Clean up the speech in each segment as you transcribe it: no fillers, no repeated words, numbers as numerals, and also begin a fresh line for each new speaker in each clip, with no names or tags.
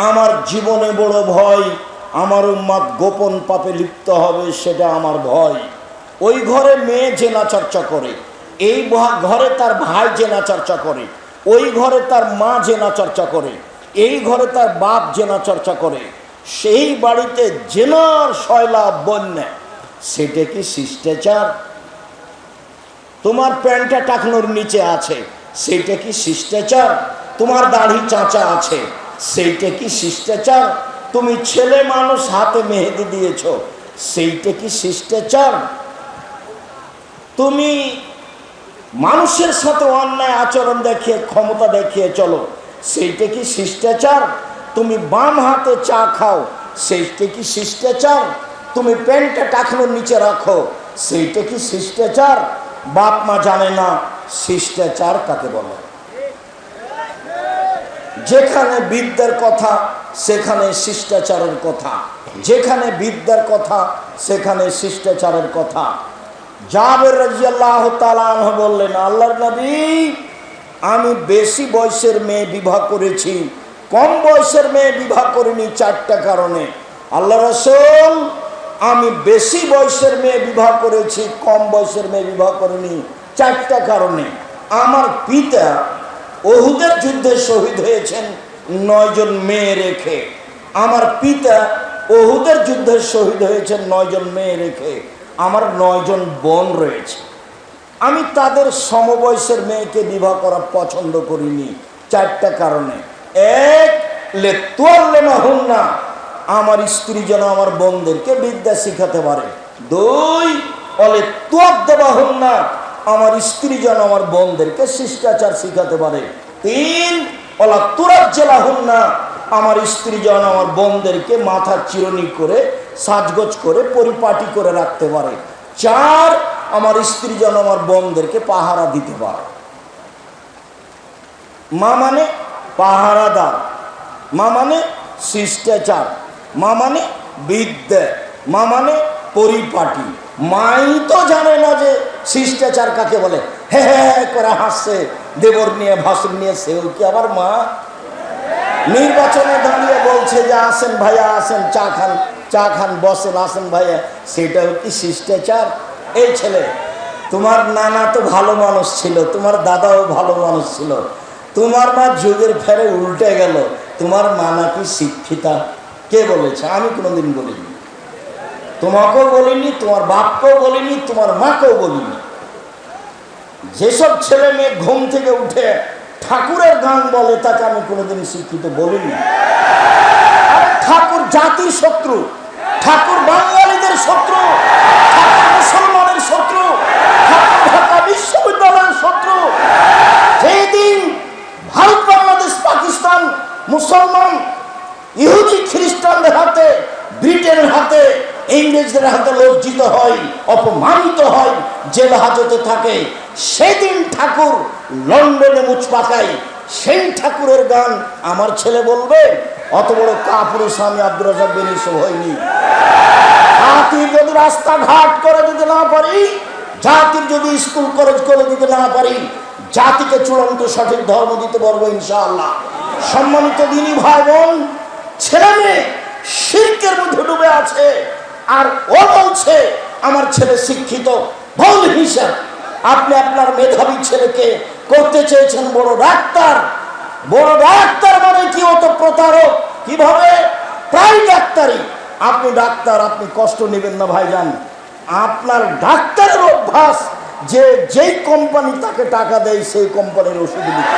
আমার জীবনে বড় ভয়, আমার উম্মত গোপন পাপে লিপ্ত হবে, সেটা আমার ভয়। ওই ঘরে মেয়ে জেনা চর্চা করে, এই ঘরে তার ভাই জেনা চর্চা করে, ওই ঘরে তার মা জেনা চর্চা করে, এই ঘরে তার বাপ জেনা চর্চা করে, সেই বাড়িতে জেনার শয়লা বন্যা। সেটা কি শিষ্টাচার? তোমার প্যান্টটা টাকনোর নিচে আছে, সেইটা কি শিষ্টাচার? তোমার দাড়ি চাঁচা আছে, সেইটা কি শিষ্টাচার? তুমি ছেলে মানুষ, হাতে মেহেদি দিয়েছ, সেইটা কি শিষ্টাচার? তুমি মানুষের সাথে অন্যায় আচরণ দেখিয়ে, ক্ষমতা দেখিয়ে চলো, সেইটা কি শিষ্টাচার? তুমি বাম হাতে চা খাও, সেইটা কি শিষ্টাচার? তুমি প্যান্টটা টাকনোর নিচে রাখো, সেইটা কি শিষ্টাচার? বাপ মা জানে না শিষ্টাচার কাকে বলে। যেখানে বিদ্যার কথা সেখানে শিষ্টাচারের কথা, যেখানে বিদ্যার কথা সেখানে শিষ্টাচারের কথা। জাবের রাদিয়াল্লাহু তাআলা আনহু বললেন, আল্লাহর নবী, আমি বেশি বয়সের মেয়ে বিবাহ করেছি, কম বয়সের মেয়ে বিবাহ করিনি চারটা কারণে। আল্লাহ রাসূল, আমি বেশি বয়সের মেয়ে বিবাহ করেছি, কম বয়সের মেয়ে বিবাহ করিনি চারটা কারণে। আমার পিতা উহুদের যুদ্ধে শহীদ হয়েছেন 9 জন মেয়ে রেখে। আমার পিতা উহুদের যুদ্ধে শহীদ হয়েছেন 9 জন মেয়ে রেখে। আমার 9 জন বোন রয়েছে। আমি তাদের সমবয়সের মেয়েকে বিবাহ করা পছন্দ করিনি চারটা কারণে। এক, লেতুয়াল্লেমাহুন্না, আমার স্ত্রী যেন আমার বোনদেরকে বিদ্যা শিখাতে পারে। 2, অলেতুয়াদ্দাবাহুন্না, আমার স্ত্রী যেন আমার বোনদেরকে শিষ্টাচার শিখাতে পারে। 3, অলাতুরাজ্জালাহুন্না, আমার স্ত্রী যেন আমার বোনদেরকে মাথা চিরুনি করে, সাজগোজ করে, পরিপাটি করে রাখতে পারে। 4, আমার স্ত্রী যেন আমার বোনদেরকে পাহারা দিতে পারে। মা মানে পাহারাদার, মা মানে শিষ্টাচার, মা মানে বিদ্যা, মা মানে পরিপাটি। মাই তো জানে না যে শিষ্টাচার কাকে বলে। হ্যাঁ করে হাসছে দেবর নিয়ে, ভাসুর নিয়ে, সেও কি আবার মা? নির্বাচনে দাঁড়িয়ে বলছে যে আসেন ভাইয়া, আসেন, চা খান, বসেন, আসেন ভাইয়া, সেটাও কি শিষ্টাচার? এই ছেলে, তোমার নানা তো ভালো মানুষ ছিল, তোমার দাদাও ভালো মানুষ ছিল, তোমার মা যুগের ফেরে উল্টে গেল, তোমার মা নাকি শিক্ষিতা? কে বলেছে? আমি কোনোদিন বলিনি, তোমাকেও বলিনি, তোমার বাপকেও বলিনি, তোমার মাকেও বলিনি। যেসব ছেলে মেয়ে ঘুম থেকে উঠে ঠাকুরের গান বলে তাকে আমি কোনোদিন শিক্ষিত বলিনি। ঠাকুর জাতির শত্রু, ঠাকুর বাঙালিদের শত্রু, ঠাকুর মুসলমানের শত্রু, ঠাকুর ঢাকা বিশ্ববিদ্যালয়ের শত্রু। যেদিন ভারত, বাংলাদেশ, পাকিস্তান মুসলমান ইহুদি খ্রিস্টানদের হাতে, ব্রিটেনের হাতে, ইংরেজদের হাতে লজ্জিত হয়, অপমানিত হয়, জেল হাজতে থাকে, সেদিন ঠাকুর লন্ডনে মুচ পাকায়। সেই ঠাকুরের গান আমার ছেলে বলবে? অত বড় কাপুরুষ আমি আব্দুর রাজ্জাক বিন ইউসুফ হইনি। জাতির যদি রাস্তাঘাট করে দিতে না পারি, জাতির যদি স্কুল কলেজ করে দিতে না পারি, জাতিকে চূড়ান্ত সঠিক ধর্ম দিতে পারবো ইনশাআল্লাহ। সম্মানিত দিনী ভাই বোন, ছেলে মেয়ে শিরকের মধ্যে ডুবে আছে, আর ও বলছে আমার ছেলে শিক্ষিত। ভুল হিসাব। আপনি আপনার মেধাবী ছেলেকে করতে চেয়েছেন বড় ডাক্তার। বড় ডাক্তার মানে কি? ও তো প্রতারক। কিভাবে? প্রায় ডাক্তারি। আপনি ডাক্তার, আপনি কষ্ট নেবেন না ভাইজান। আপনার ডাক্তারের অভ্যাস যে যেই কোম্পানি তাকে টাকা দেয় সেই কোম্পানির ওষুধ দিতে।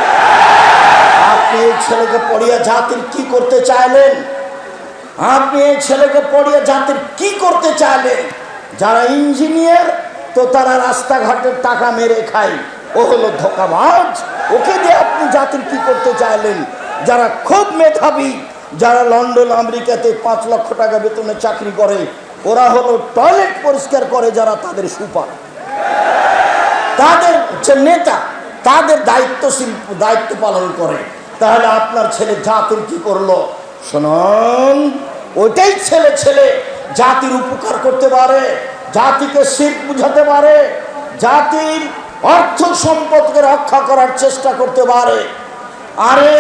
আপনি এই ছেলেকে পড়িয়ে জাতির কি করতে চাইলেন? আপনি এই ছেলেকে পড়িয়ে জাতির কি করতে চাইলেন? যারা ইঞ্জিনিয়ার তো তারা রাস্তাঘাটের টাকা মেরে খায়, ও হলো ধোঁকাবাজ। ওকে দিয়ে আপনি জাতির কি করতে চাইলেন? যারা খুব মেধাবী, যারা লন্ডন আমেরিকাতে 5 লক্ষ টাকা বেতনে চাকরি করে, ওরা হলো টয়লেট পরিষ্কার করে যারা, তাদের সুপার, তাদের যে নেতা, তাদের দায়িত্ব পালন করে। তাহলে আপনার ছেলে জাতির কি করলো? শুনুন, ওইটাই ছেলে জাতির উপকার করতে পারে, জাতিকে শিরক বুঝাতে পারে, জাতির অর্থ সম্পদকে রক্ষা করার চেষ্টা করতে পারে। আরে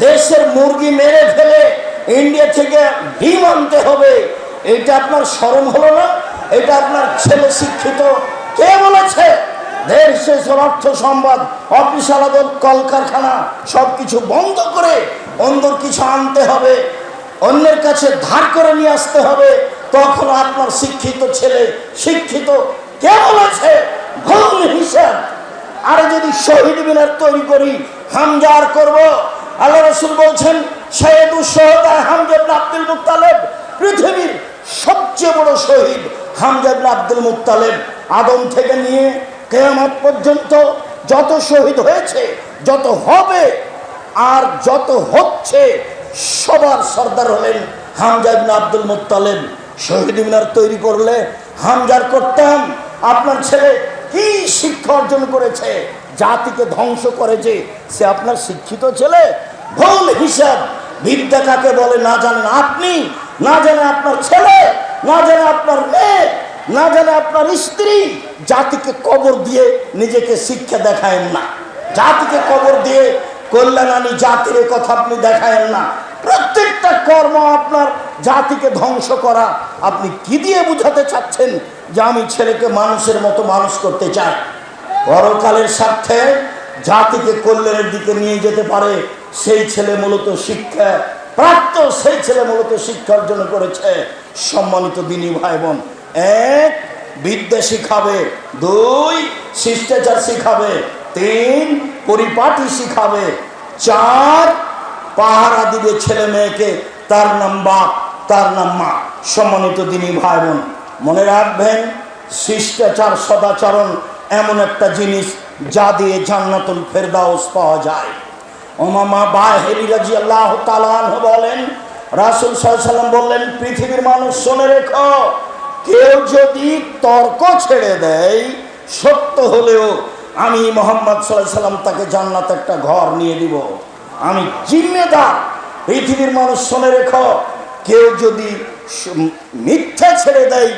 দেশের মুরগি মেরে ফেলে ইন্ডিয়া থেকে ডিম আনতে হবে, এটা আপনার শরম হলো না? এটা আপনার ছেলে শিক্ষিত? কে বলেছে? দেশ শেষ অর্থ সম্পদ, অফিস আদালত, কলকারখানা সবকিছু বন্ধ করে অন্দর কিছু আনতে হবে, অন্যের কাছে ধার করে নিয়ে আসতে হবে, তখন আপনার শিক্ষিত ছেলে শিক্ষিত? কে বলেছে? ভুল হিসাব। আরে যদি শহীদ মিনার তৈরি করি, হামজা আর করব? আল্লাহ রাসূল বলছেন সৈয়দুশ শুহাদা হামজা ইবনে আব্দুল মুত্তালিব, পৃথিবীর সবচেয়ে বড় শহীদ হামজা ইবনে আব্দুল মুত্তালিব। আদম থেকে নিয়ে কিয়ামত পর্যন্ত যত শহীদ হয়েছে, যত হবে আর যত হচ্ছে, সবার সর্দার হলেন হামজা ইবনে আব্দুল মুত্তালিব। শহীদ মিনার তৈরি করলে হামজার করতাম। আপনার ছেলে কি শিক্ষা অর্জন করেছে? জাতিকে ধ্বংস করেছে, সে আপনার শিক্ষিত ছেলে? ভুল হিসাব। বিদ্যা কাকে বলে না জানেন আপনি, না জানে আপনার ছেলে, না জানে আপনার মেয়ে, না জানে আপনার স্ত্রী। জাতিকে কবর দিয়ে নিজেকে শিক্ষা দেখায়েন না, জাতিকে কবর দিয়ে কল্যাণানী জাতির কথা আপনি দেখায়েন না। প্রত্যেকটা কর্ম আপনার জাতিকে ধ্বংস করা। আপনি কি দিয়ে বুঝাতে চাচ্ছেন যে আমি ছেলেকে মানুষের মতো মানুষ করতে চাই? পরকালের স্বার্থে জাতিকে কল্যাণের দিকে নিয়ে যেতে পারে সেই ছেলে মূলত শিক্ষা প্রাপ্ত, সেই ছেলে মূলত শিক্ষা অর্জন করেছে। সম্মানিত দিনী ভাই বোন, এক, বিদ্যা শিখাবে; দুই, শিষ্টাচার শিখাবে; তিন, পরিপাটি শিখাবে; চার, পাহারা দিবে ছেলে মেয়েকে, তার নাম বাপ, তার নাম মা। সম্মানিত দিনী ভাই বোন, মনে রাখবেন, শিষ্টাচার সদাচরণ এমন একটা জিনিস যা দিয়ে জান্নাতুল ফেরদাউস পাওয়া যায়। উমামা বাহিরি রাদিয়াল্লাহু তাআলা আনহু বলেন, রাসূল সাল্লাল্লাহু আলাইহি ওয়াসাল্লাম বললেন, পৃথিবীর মানুষ শুনে রেখো, কেউ যদি তর্ক ছেড়ে দেয়, সত্য হলেও আমি মুহাম্মদ সাল্লাল্লাহু আলাইহি ওয়াসাল্লাম তাকে জান্নাতে একটা ঘর নিয়ে দিব। আমি জিম্মেদার। পৃথিবীর মানুষ শুনে রেখো, কেউ যদি মিথ্যা ছেড়ে দেয়,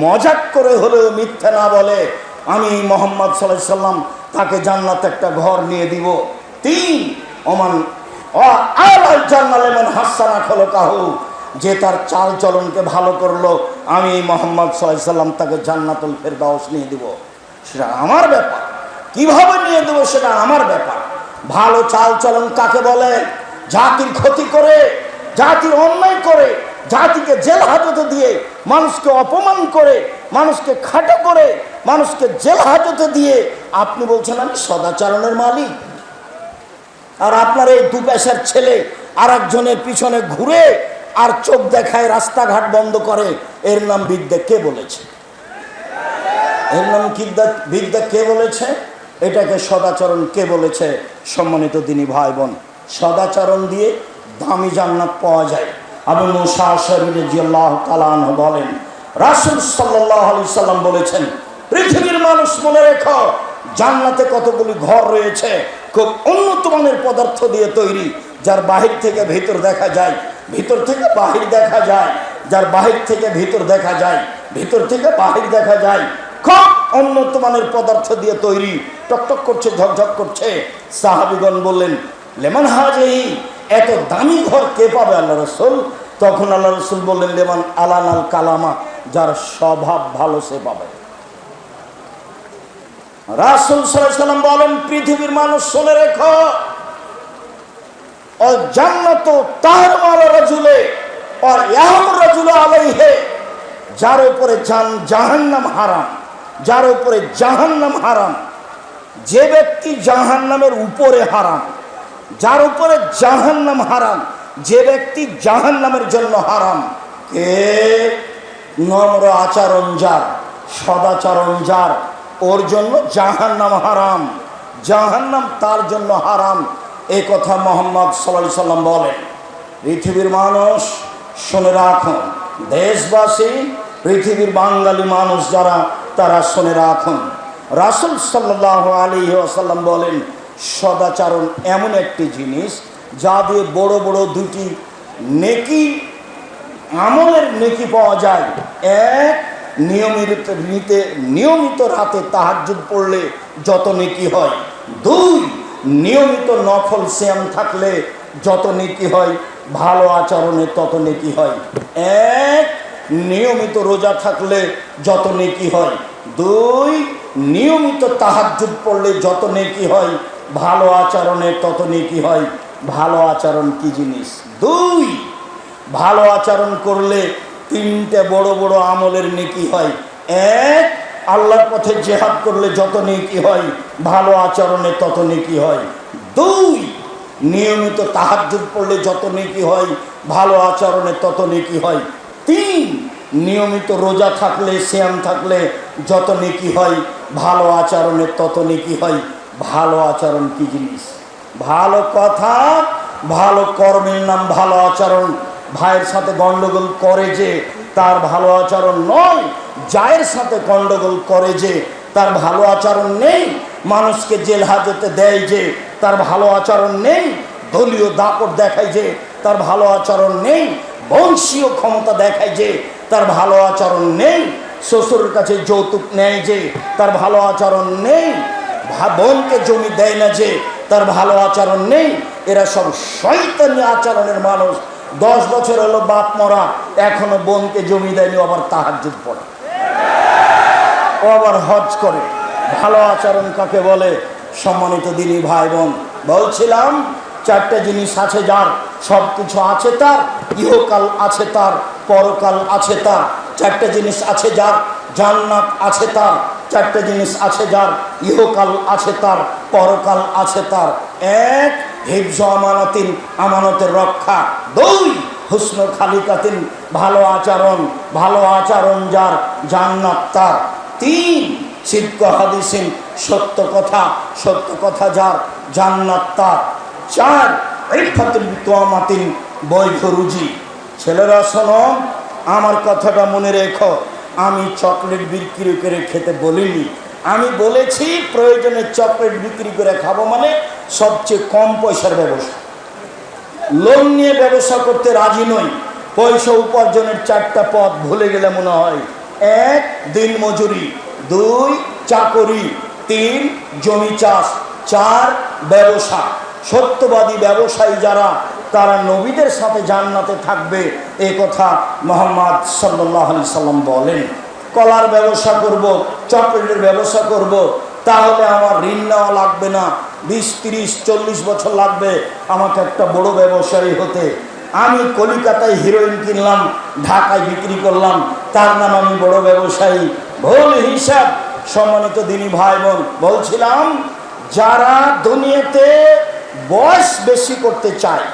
মজাক করে হলেও মিথ্যা না বলে, আমি মুহাম্মদ সাল্লাল্লাহু আলাইহি ওয়াসাল্লাম তাকে জান্নাতে একটা ঘর নিয়ে দিব। তিন, ওমান আলাল জান্নাত লিমান হাসানা খলকাহু, যে তার চাল চলনকে ভালো করলো, আমি মুহাম্মদ সাল্লাল্লাহু আলাইহি ওয়াসাল্লাম তাকে জান্নাতুল ফেরদাউস নিয়ে দিব। সেটা আমার ব্যাপার, কিভাবে নিয়ে দেবো সেটা আমার ব্যাপার। ভালো চাল চলন কাকে বলে? জাতির ক্ষতি করে, জাতির অন্যায় করে, জাতিকে জেল হাজতে দিয়ে, মানুষকে অপমান করে, মানুষকে খাটো করে, মানুষকে জেল হাজতে দিয়ে আপনি বলছেন আমি সদাচরণের মালিক। আর আপনার এই দু পয়সার ছেলে আর একজনের পিছনে ঘুরে আর চোখ দেখায়, রাস্তাঘাট বন্ধ করে, এর নাম বিদ্যা। কে বলেছে? এর নাম বিদ্যা কে বলেছে? এটাকে সদাচরণ কে বলেছে? সম্মানিত দিনী ভাই বোন, সদাচরণ দিয়ে দামি জান্নাত পাওয়া যায়। আবু মুসা আশআরী রাদিয়াল্লাহু তাআলা আনহু বলেন, রাসূল সাল্লাল্লাহু আলাইহি সাল্লাম বলেছেন, পৃথিবীর মানুষ মনে রেখো, জান্নাতে কতগুলি ঘর রয়েছে, খুব উন্নত মানের পদার্থ দিয়ে তৈরি, যার বাহির থেকে ভিতর দেখা যায়, ভিতর থেকে বাহির দেখা যায়, যার বাহির থেকে ভিতর দেখা যায়, ভিতর থেকে বাহির দেখা যায়, খুব উন্নত মানের পদার্থ দিয়ে তৈরি, টকটক করছে, ঝকঝক করছে। সাহাবীগণ বললেন, লেমান হাজিহি, এত দামি ঘর কে পাবে আল্লাহ রাসূল? তখন আল্লাহ রাসূল বললেন, লেমান আলানাল কালামা, যার স্বভাব ভালো সে পাবে। রাসূল সাল্লাল্লাহু আলাইহি ওয়াসাল্লাম বলেন, পৃথিবীর মানুষ শুনে রেখো, ও জান্নাত তাহরুম রাজুলে আর ইয়াহম রাজুল আলাইহি, যার উপরে জাহান্নাম হারাম, যার উপরে জাহান্নাম হারাম, যে ব্যক্তি জাহান্নামের উপরে হারাম, যার উপরে জাহান্নাম হারাম, যে ব্যক্তি জাহান্নামের জন্য হারাম। কে? নম্র আচরণ যার, সদাচরণ যার, ওর জন্য জাহান্নাম হারাম, জাহান্নাম তার জন্য হারাম। এ কথা মুহাম্মদ সাল্লাল্লাহু আলাইহি সাল্লাম বলেন। পৃথিবীর মানুষ শুনে রাখুন, দেশবাসী, পৃথিবীর বাঙালি মানুষ যারা, তারা শুনে রাখুন, রাসূল সাল্লাল্লাহু আলাইহি ওয়াসাল্লাম বলেন, সদাচরণ এমন একটি জিনিস যা দিয়ে বড় বড় দুটি নেকি, আমলের নেকি পাওয়া যায়। এক, নিয়মিত রাতে তাহাজ্জুদ পড়লে যত নেকি হয়। দুই, নিয়মিত নফল সিয়াম থাকলে যত নেকি হয় ভালো আচরণে তত নেকি হয়। এক, নিয়মিত রোজা থাকলে যত নেকি হয়। দুই, নিয়মিত তাহাজ্জুদ পড়লে যত নেকি হয়, ভালো আচরণে তত নেকি হয়। ভালো আচরণ কি জিনিস? দুই, ভালো আচরণ করলে তিনটে বড় বড় আমলের নেকি হয়। এক, আল্লাহর পথে জিহাদ করলে যত নেকি হয়, ভালো আচরণে তত নেকি হয়। দুই, নিয়মিত তাহাজ্জুদ পড়লে যত নেকি হয়, ভালো আচরণে তত নেকি হয়। তিন, নিয়মিত রোজা থাকলে সিয়াম থাকলে যত নেকি হয়, ভালো আচরণে তত নেকি হয়। ভালো আচরণ কি জিনিস? ভালো কথা, ভালো কর্মের নাম ভালো আচরণ। ভাইয়ের সাথে গন্ডগোল করে যে তার ভালো আচরণ নয়, যায়ের সাথে গন্ডগোল করে যে তার ভালো আচরণ নেই, মানুষকে জেল হাজতে দেয় যে তার ভালো আচরণ নেই, দলীয় দাপট দেখায় যে তার ভালো আচরণ নেই, বংশীয় ক্ষমতা দেখায় যে তার ভালো আচরণ নেই, শ্বশুরের কাছে যৌতুক নেয় যে তার ভালো আচরণ নেই, বোনকে জমি দেয় না যে তার ভালো আচরণ নেই। এরা সব শয়তানি আচরণের মানুষ। 10 বছর হলো বাপ মরা, এখনো বোনকে জমি দেয়নি, আবার তাহাজ্জুদ পড়ে, ও আবার হজ করে। ভালো আচরণ কাকে বলে? সম্মানিত দিনী ভাই বোন, বলছিলাম 4টে জিনিস আছে যার, সব কিছু আছে তার, ইহকাল আছে তার, পরকাল আছে তার। 4টে জিনিস আছে যার, জান্নাত আছে তার। 4টে জিনিস আছে যার, ইহকাল আছে তার, পরকাল আছে তার। এক, হিফজ আমানাতিন, আমানতের রক্ষা। দুই, হুসন খালিকাতিন, ভালো আচরণ, ভালো আচরণ যার, জান্নাত তার। তিন, সিদ্ক হাদিসিন, সত্য কথা, সত্য কথা যার, জান্নাত তার। চার, ইফাতুল বিতওয়ামাতিন, বৈধ রুজি। ছেলেরা শোনো, আমার কথাটা মনে রেখো, আমি চকলেট বিক্রি করে খেতে বলিনি। আমি বলেছি প্রয়োজনে চকলেট বিক্রি করে খাবো, মানে সবচেয়ে কম পয়সার ব্যবসা। লোন নিয়ে ব্যবসা করতে রাজি নই। পয়সা উপার্জনের 4টা পথ ভুলে গেলে মনে হয়। 1, দিন মজুরি। 2, চাকরি। 3, জমি চাষ। 4, ব্যবসা। সত্যবাদী ব্যবসায়ী যারা, তারা নবীদের সাথে জান্নাতে থাকবে, এ কথা মুহাম্মদ সাল্লাল্লাহু আলাইহি সাল্লাম বলেন। কলার ব্যবসা করব, চকলেটের ব্যবসা করব, তাহলে আমার ঋণ নেওয়া লাগবে না, 20, 30, 40 বছর লাগবে আমাকে একটা বড় ব্যবসায়ী হতে। আমি কলিকাতায় হিরোইন কিনলাম, ঢাকায় বিক্রি করলাম, তার নাম আমি বড় ব্যবসায়ী। ভুল হিসাব। সম্মানিত দিনী ভাই বোন, বলছিলাম যারা দুনিয়াতে বয়স বেশি করতে চায়,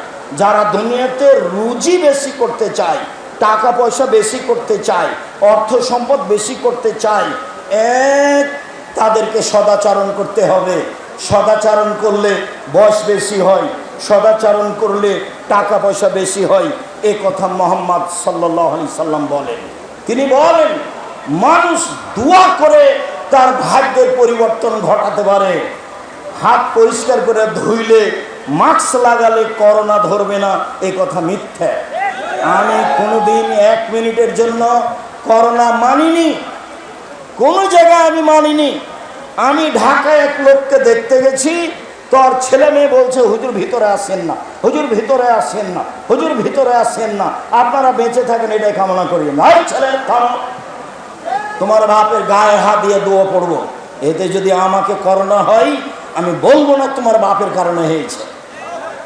যারা দুনিয়াতে রুজি বেশি করতে চায়, টাকা পয়সা বেশি করতে চায়, অর্থ সম্পদ বেশি করতে চায়, এক, তাদেরকে সদাচরণ করতে হবে। সদাচরণ করলে বয়স বেশি হয়, সদাচরণ করলে টাকা পয়সা বেশি হয়, এ কথা মুহাম্মদ সাল্লাল্লাহু আলাইহি সাল্লাম বলেন। তিনি বলেন মানুষ দোয়া করে তার ভাগ্যের পরিবর্তন ঘটাতে পারে। হাত পরিষ্কার করে ধুইলে, মাস্ক লাগালে করোনা ধরবে না, এ কথা মিথ্যা। আমি কোনোদিন 1 মিনিটের জন্য করোনা মানিনি, কোনো জায়গায় আমি মানিনি। আমি ঢাকায় এক লোককে দেখতে গেছি, তোর ছেলে মেয়ে বলছে হুজুর ভিতরে আসেন না, হুজুর ভিতরে আসেন না, হুজুর ভিতরে আসেন না, আপনারা বেঁচে থাকেন এটাই কামনা করি। নাই ছেলে, থামো, তোমার বাপের গায়ে হাত দিয়ে দোয়া পড়বো। এতে যদি আমাকে করোনা হয়, আমি বলবো না তোমার বাপের কারণে হয়েছে।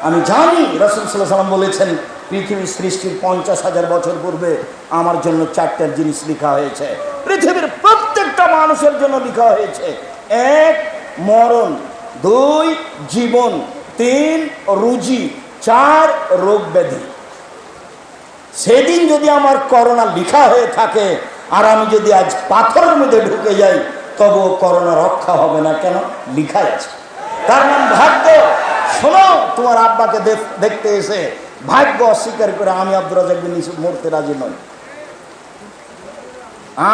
আমি জানি রাসূল সাল্লাল্লাহু আলাইহি ওয়াসাল্লাম বলেছেন পৃথিবীর সৃষ্টির 50,000 বছর পূর্বে আমার জন্য 4টা জিনিস লেখা হয়েছে, পৃথিবীর প্রত্যেকটা মানুষের জন্য লেখা হয়েছে। 1, মরণ। 2, জীবন। 3, রুজি। 4, রোগ ব্যাধি। সেদিন যদি আমার করোনা লেখা হয়ে থাকে আর আমি যদি আজ পাথরের মধ্যে ঢুকে যাই, তবুও করোনা রক্ষা হবে না। কেন? লেখাই আছে, তার নাম ভাগ্য। শোনো, তোমার আব্বাকে দেখতে এসে ভাগ্য অস্বীকার করে আমি আব্দুর রাজ্জাক বিন ইউসুফ মরতে রাজি নই।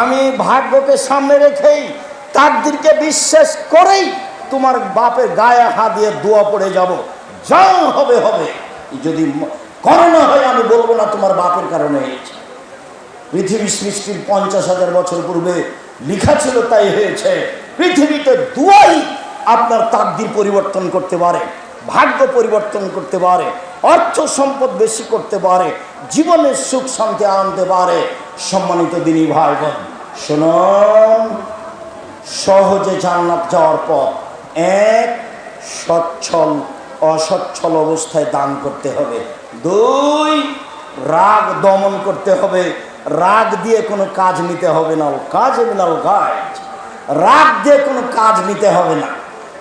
আমি ভাগ্যকে সামনে রেখেই, তাকদীরকে বিশ্বাস করেই তোমার বাপের গায়ে হাত দিয়ে দোয়া পড়ে যাব, যা হবে হবে। যদি করোনা হয় আমি বলবো না তোমার বাপের কারণে হয়েছে। পৃথিবীর সৃষ্টির 50,000 বছর পূর্বে লেখা ছিল, তাই হয়েছে। পৃথিবীতে দুয়াই আপনার তাকদীর পরিবর্তন করতে পারে, ভাগ্য পরিবর্তন করতে পারে। অর্থ সম্পদ বেশি করতে পারে, জীবনের সুখ শান্তি আনতে পারে। সম্মানিত দিনী ভাই বোন, শুনুন, সহজে জান্নাত যাওয়ার পথ এক, সচ্ছল অসচ্ছল অবস্থায় দান করতে হবে। দুই, রাগ দমন করতে হবে। রাগ দিয়ে কোনো কাজ নিতে হবে না, কাজ মিনাল গায়, রাগ দিয়ে কোনো কাজ নিতে হবে না।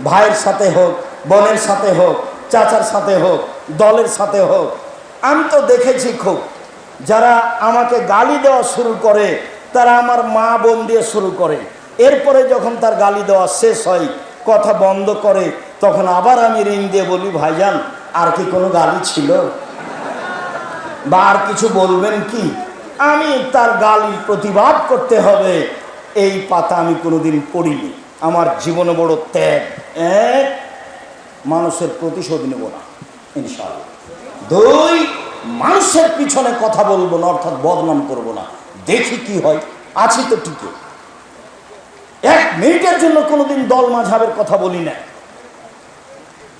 ভাইয়ের সাথে হোক, বোনের সাথে হোক, চাচার সাথে হোক, দলের সাথে হোক। আমি তো দেখেছি খুব, যারা আমাকে গালি দেওয়া শুরু করে তারা আমার মা বোন দিয়ে শুরু করে, এরপরে যখন তার গালি দেওয়া শেষ হয়, কথা বন্ধ করে, তখন আবার আমি রিং দিয়ে বলি, ভাইজান আর কি কোনো গালি ছিল বা আর কিছু বলবেন কি? আমি তার গালির প্রতিবাদ করতে হবে, এই পাতা আমি কোনোদিন পড়িনি। আমার জীবনে বড় ত্যাগ। এক, মানুষের প্রতিশোধ নেব না ইনশাআল্লাহ। দুই, মানুষের পিছনে কথা বলবো না, অর্থাৎ বদনাম করব না, দেখি কি হয়, আছি তো টিকে। এক মিনিটের জন্য কোনোদিন দল মাঝাবের কথা বলি না,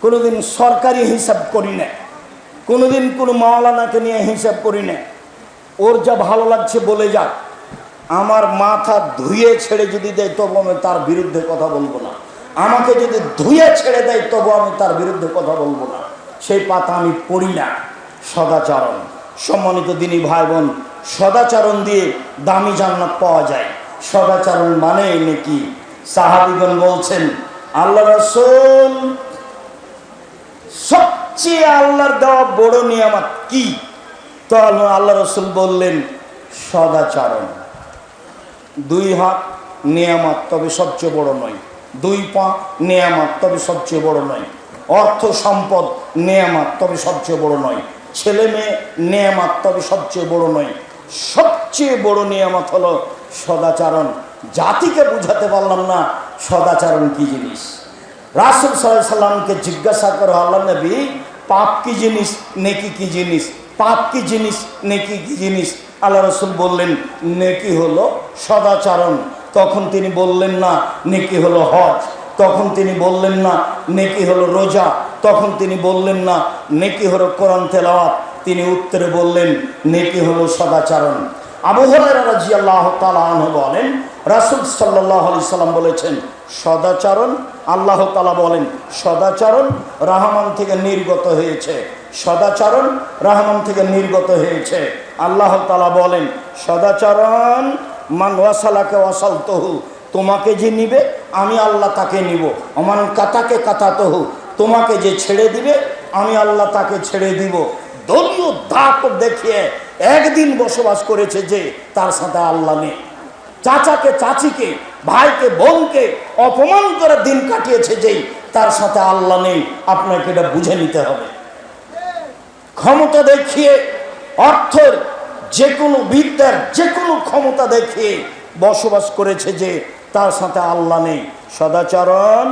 কোনোদিন সরকারি হিসাব করি না, কোনোদিন কোনো মাওলানাকে নিয়ে হিসাব করি না। ওর যা ভালো লাগছে বলে যাক, আমার মাথা ধুয়ে ছেড়ে যদি দেয় তবু আমি তার বিরুদ্ধে কথা বলবো না। আমাকে যদি ধুয়ে ছেড়ে দেয় তবু আমি তার বিরুদ্ধে কথা বলবো না। সেই পাতা আমি পড়ি না। সদাচরণ, সম্মানিত দিনী ভাই বোন, সদাচরণ দিয়ে দামি জান্নাত পাওয়া যায়। সদাচরণ মানে নাকি? সাহাবীগণ বলছেন, আল্লাহ রাসূল সবচেয়ে আল্লাহর দেওয়া বড় নিয়ামত কি? তো আল্লাহ রাসূল বললেন, সদাচরণ। দুই হাত নিয়ামত, তবে সবচেয়ে বড় নয়। দুই পা নিয়ামত, তবে সবচেয়ে বড় নয়। অর্থ সম্পদ নিয়ামত, তবে সবচেয়ে বড় নয়। ছেলে মেয়ে নিয়ামত, তবে সবচেয়ে বড় নয়। সবচেয়ে বড় নিয়ামত হলো সদাচরণ। জাতিকে বুঝাতে পারলাম না সদাচরণ কি জিনিস। রাসূল সাল্লাল্লাহু আলাইহি সাল্লামকে জিজ্ঞাসা করা, আল্লাহ নবী, পাপ কি জিনিস, নেকি কি জিনিস? পাপ কি জিনিস, নেকি কি জিনিস? আল্লাহ রাসূল বললেন, নেকি হলো সদাচরণ। তখন তিনি বললেন না নেকি হলো হজ, তখন তিনি বললেন না নেকি হলো রোজা, তখন তিনি বললেন না নেকি হলো কোরআন তেলাওয়াত। তিনি উত্তরে বললেন, নেকি হলো সদাচরণ। আবু হুরায়রা রাদিয়াল্লাহু তাআলা আনহু বলেন, রাসূল সাল্লাল্লাহু আলাইহি সাল্লাম বলেছেন, সদাচরণ, আল্লাহ তাআলা বলেন, সদাচরণ রহমান থেকে নির্গত হয়েছে। সদাচরণ রহমান থেকে নির্গত হয়েছে। আল্লাহ তাআলা বলেন, সদাচরণ মান ওয়াসালাকে ওয়াসালতহু, তোমাকে যে নিবে আমি আল্লাহ তাকে নিব। অমান কাতাকে কাতাতহু, তোমাকে যে ছেড়ে দিবে আমি আল্লাহ তাকে ছেড়ে দিব। দলীয় দাগ দেখিয়ে একদিন বসবাস করেছে যে, তার সাথে আল্লাহ নেই। চাচাকে চাচিকে, ভাইকে বোনকে অপমান করে দিন কাটিয়েছে যেই, তার সাথে আল্লাহ নেই। আপনাকে এটা বুঝে নিতে হবে। ক্ষমতা দেখিয়ে, অর্থের যে কোনো বিদ্যার যে কোনো ক্ষমতা দেখিয়ে বসবাস করেছে যে, তার সাথে আল্লাহ নেই। সদাচরণ,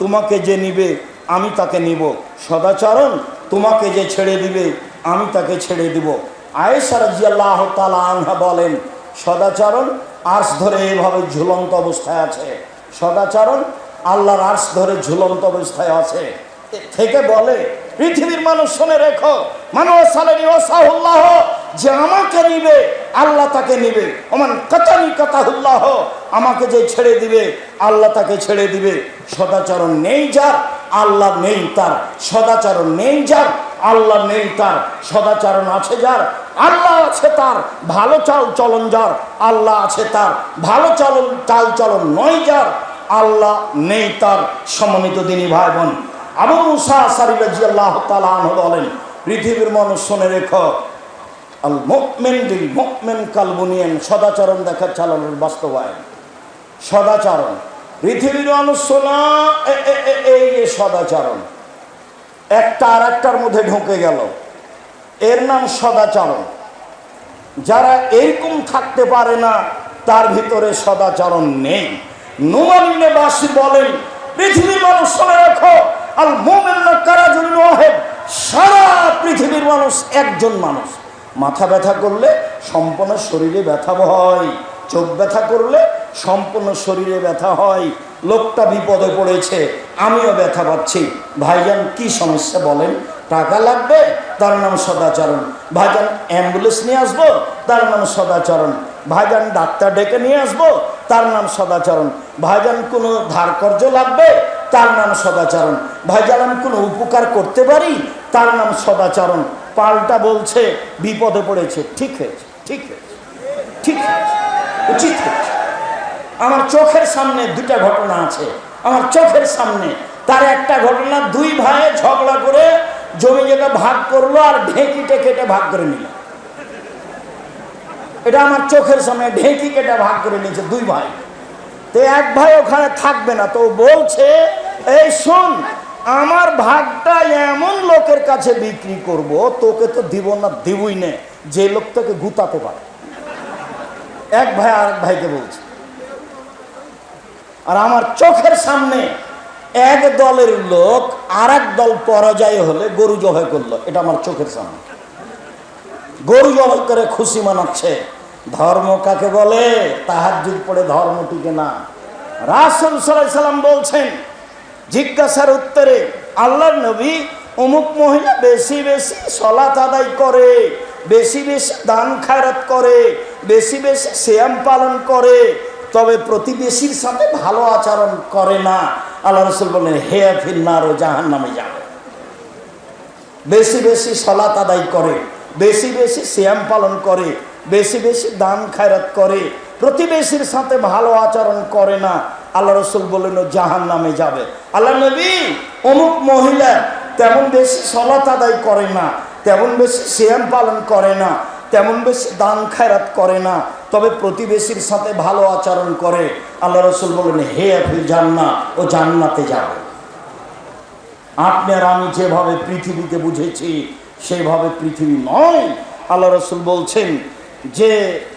তোমাকে যে নিবে আমি তাকে নিব। সদাচরণ, তোমাকে যে ছেড়ে দিবে আমি তাকে ছেড়ে দিব। আয়েশা রাদিয়াল্লাহু তাআলা আনহা বলেন, সদাচরণ আরশ ধরে এভাবে ঝুলন্ত অবস্থায় আছে। সদাচরণ আল্লাহর আরশ ধরে ঝুলন্ত অবস্থায় আছে। থেকে বলে, পৃথিবীর মানুষ শুনে রেখো, মানুষ সালেনি ওয়াসাহুল্লাহ, যে আমাকে নিবে আল্লাহ তাকে নিবে। ওমান কাতানি কাতাহুল্লাহ, আমাকে যে ছেড়ে দিবে আল্লাহ তাকে ছেড়ে দিবে। সদাচরণ নেই যার, আল্লাহ নেই তার। সদাচরণ নেই যার, আল্লাহ নেই তার। সদাচরণ আছে যার, আল্লাহ আছে তার। ভালো চাল চলন যার, আল্লাহ আছে তার। ভালো চাল চলন নয় যার, আল্লাহ নেই তার। সম্মানিত দিনী ভাই বোন, আবু মুসা আশআরী রাদিয়াল্লাহু তাআলা আনহু বলেন, পৃথিবীর মানুষ শুনে রেখো, আল মুমিন বিল মুমিন কাল বুনিয়ান, সদাচরণ দেখা চালানোর বাস্তবায়ন। সদাচরণ, পৃথিবীর মানুষ শোনা, এই সদাচরণ একটা আর একটার মধ্যে ঢুকে গেল, এর নাম সদাচরণ। যারা এইরকম থাকতে পারে না তার ভিতরে সদাচরণ নেই। নুমান ইবনে বাশির বলেন, পৃথিবীর মানুষ শুনে রাখো, আল মুমিনু কারাজুল ওয়াহিদ, সারা পৃথিবীর মানুষ একজন মানুষ। মাথা ব্যথা করলে সম্পূর্ণ শরীরে ব্যথা হয়, চোখ ব্যথা করলে সম্পূর্ণ শরীরে ব্যথা হয়। লোকটা বিপদে পড়েছে, আমিও ব্যথা পাচ্ছি। ভাইজান কি সমস্যা বলেন? টাকা লাগবে তার নাম সদাচরণ। ভাইজান অ্যাম্বুলেন্স নিয়ে আসবো, তার নাম সদাচরণ। ভাইজান ডাক্তার ডেকে নিয়ে আসবো, তার নাম সদাচরণ। ভাইজান কোনো ধার কর্য লাগবে, তার নাম সদাচরণ। ভাইজান আমি কোনো উপকার করতে পারি, তার নাম সদাচরণ। পাল্টা বলছে বিপদে পড়েছে। ঠিক হয়েছে, ঠিক হয়েছে, ঠিক হয়েছে, উচিত হয়েছে। আমার চোখের সামনে দুটা ঘটনা আছে, আমার চোখের সামনে। তার একটা ঘটনা, দুই ভাই ঝগড়া করে জমি জায়গা ভাগ করলো আর ঢেঁকিতে কেটে ভাগ করে নিল। এটা আমার চোখের সামনে, ঢেঁকি কেটে ভাগ করে নিয়েছে দুই ভাই। তো এক ভাই ওখানে থাকবে না, তো বলছে এই শোন, আমার ভাগটা এমন লোকের কাছে বিক্রি করব, তোকে তো দিব না, দিবই না, যে লোক তোকে গুতাতে পারে। এক ভাই আরেক ভাইকে বলছে। আর আমার চোখের সামনে এক দলের লোক আর এক দল পরাজয় হলে গরু জবাই করলো। এটা আমার চোখের সামনে, গরু জবাই করে খুশি মানাচ্ছে। ধর্ম কাকে বলে? তাহাজ্জুদ পড়ে ধর্ম টিকে না। রাসূল সাল্লাল্লাহু আলাইহি সাল্লাম বলছেন, জিজ্ঞাসার উত্তরে, আল্লাহর নবী, অমুক মহিলা বেশি বেশি সালাত আদায় করে, বেশি বেশি দান খায়রাত করে, বেশি বেশি সিয়াম পালন করে, তবে প্রতিবেশীর সাথে ভালো আচরণ করে না। আল্লাহ রাসূল বললেন, হে ফিন্নার, ও জাহান্নামে যাবে। বেশি বেশি সালাত আদায় করে, বেশি বেশি সিয়াম পালন করে, বেশি বেশি দান খায়রাত করে, প্রতিবেশীর সাথে ভালো আচরণ করে না, আল্লাহ রাসূল বললেন জাহান্নামে যাবে। আল্লাহ নবী, অমুক মহিলা তেমন বেশি সালাত আদায় করে না, তেমন বেশি সিয়াম পালন করে না, তেমন বেশি দান খায়রাত করে না, তবে প্রতিবেশীর সাথে ভালো আচরণ করে। আল্লাহ রাসূল বললেন, হে ফিল জান্নাহ, ও জান্নাতে যাবে। আপনি আর আমি যেভাবে পৃথিবীকে বুঝেছি সেইভাবে পৃথিবী নয়। আল্লাহ রাসূল বলছেন যে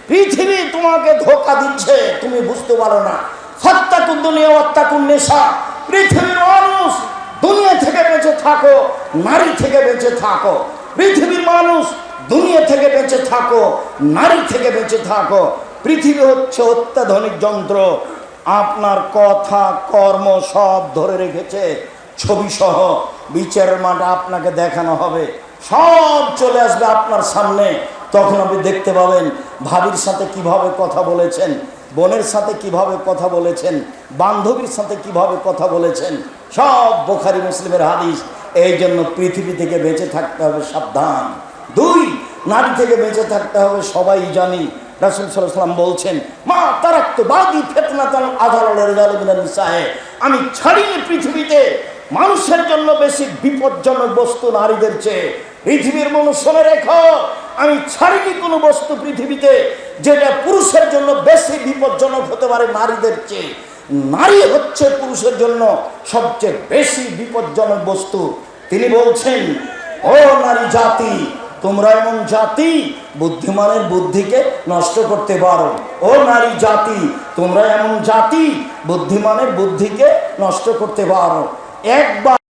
পৃথিবী তোমাকে ধোঁকা দিচ্ছে, তুমি বুঝতে পারো না। ফাত্তাকুদ দুনিয়া ওয়াত্তাকুন নিসা, পৃথিবীর মানুষ, দুনিয়া থেকে বেঁচে থাকো, নারী থেকে বেঁচে থাকো। পৃথিবীর মানুষ, দুনিয়া থেকে বেঁচে থাকো, নারী থেকে বেঁচে থাকো। পৃথিবী হচ্ছে অত্যাধুনিক যন্ত্র, আপনার কথা কর্ম সব ধরে রেখেছে ছবি সহ। বিচারের মাঠে আপনাকে দেখানো হবে, সব চলে আসবে আপনার সামনে। তখন আপনি দেখতে পাবেন ভাবির সাথে কিভাবে কথা বলেছেন, বোনের সাথে কিভাবে কথা বলেছেন, বান্ধবীর সাথে কিভাবে কথা বলেছেন, সব বুখারী মুসলিমের হাদিস। এই জন্য পৃথিবী থেকে বেঁচে থাকতে হবে সাবধান। দুই, নারী থেকে বেঁচে থাকতে হবে সবাই জানি। রাসূল সাল্লাল্লাহু আলাইহি ওয়াসাল্লাম বলছেন, মা তারাকতু বাদি ফিতনাতান আযালা লিরিজালি মিনান নিসায়ে, আমি ছাড়িনি পৃথিবীতে মানুষের জন্য বেশি বিপজ্জনক বস্তু নারীদের চেয়ে। পৃথিবীর মানুষ শুনে রেখো, আমি ছাড়িনি কোনো বস্তু পৃথিবীতে যেটা পুরুষের জন্য বেশি বিপজ্জনক হতে পারে নারীদের চেয়ে। নারী হচ্ছে পুরুষের জন্য সবচেয়ে বেশি বিপজ্জনক বস্তু। তিনি বলছেন, ও নারী জাতি, তোমরা এমন জাতি বুদ্ধিমানের বুদ্ধিকে নষ্ট করতে পারো। ও নারী জাতি, তোমরা এমন জাতি বুদ্ধিমানের বুদ্ধিকে নষ্ট করতে পারো। একবার